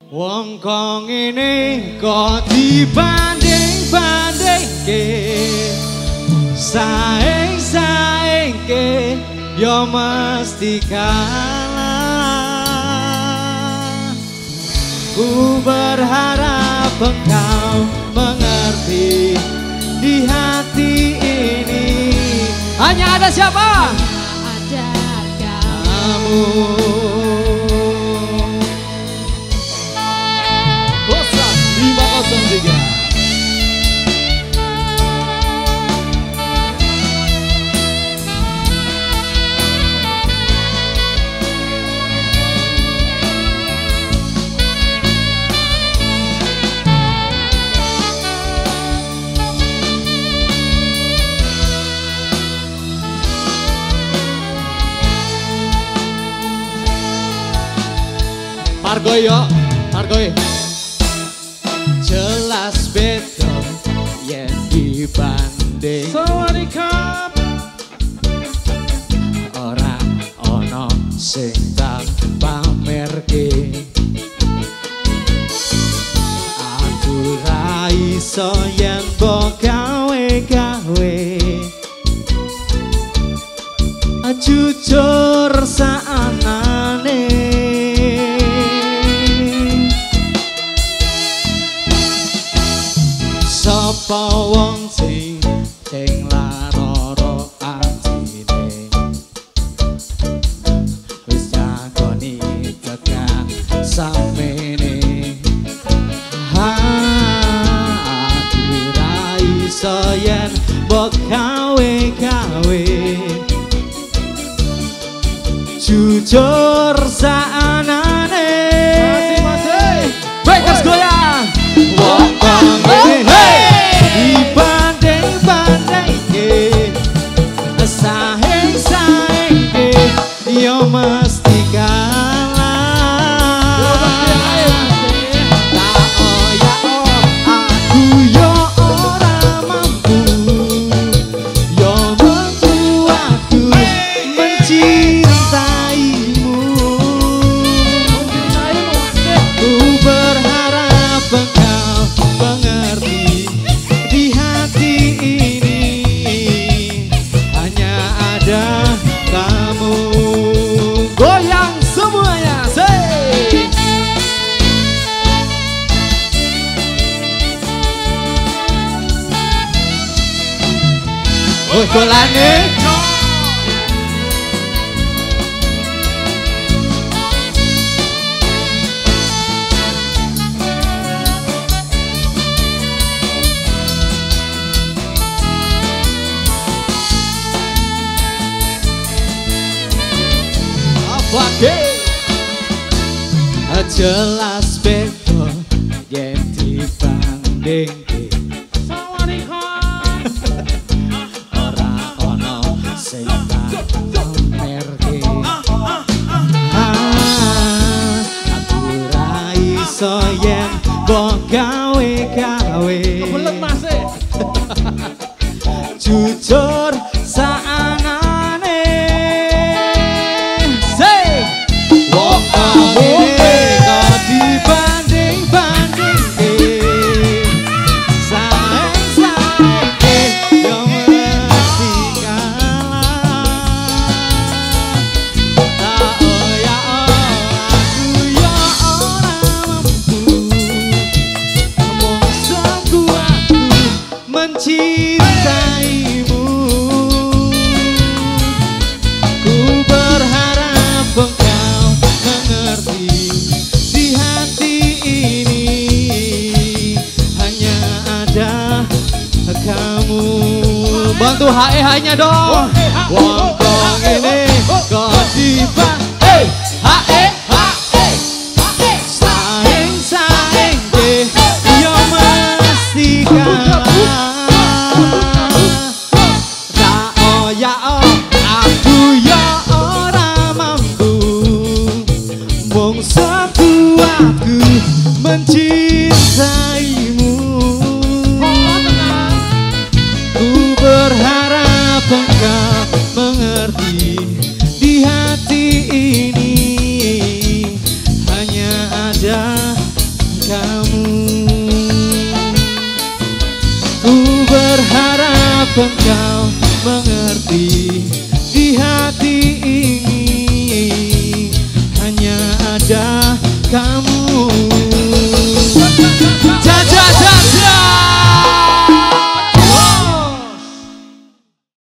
Wong kok ngene kok dibanding-bandingke, saing-saingke yo mesti kalah. Ku berharap engkau mengerti di hati ini hanya ada siapa? Ada kamu. Kosan 503. Margoy yo, Margoy. Jelas beda yen dibanding. Sawadikap. Ora ono sing tak pamerke. Aku ra iso yen mbok gawe-gawe. Jujur saanane. Sapa wong sing lara atine wis jakoni tekan samene. Aku ra iso yen mbok gawe-gawe. Jujur saanane. Bakers goyang. Wong dibanding-bandingke, saing-saingke yo mesti kalah. Tak oyak aku yo ora mampu, yo mampu aku mencintaimu. Ku berharap engkau mengerti di hati ini hanya ada kamu. Goyang semuanya, say. Oh, golane. Jelas beda yen dibandingke. Ora ono sing tak pamerke. Aku ra iso yen mbok gawe-gawe. Jujur saanane. Say wong dibanding-bandingke, saing-saingke yo mesti kalah. Tak oyak aku yo ora mampu, mongsoku aku mencintaimu. Ku berharap engkau mengerti di hati ini hanya ada kamu. Bantu HE-nya dong. Wong kok ini kok dibanding, saing-saingke yo mesti kalah. Tak oyak aku yo ora mampu, mongsoku aku mencintaimu. Ku berharap engkau mengerti di hati ini hanya ada kamu. Ku berharap engkau mengerti di hati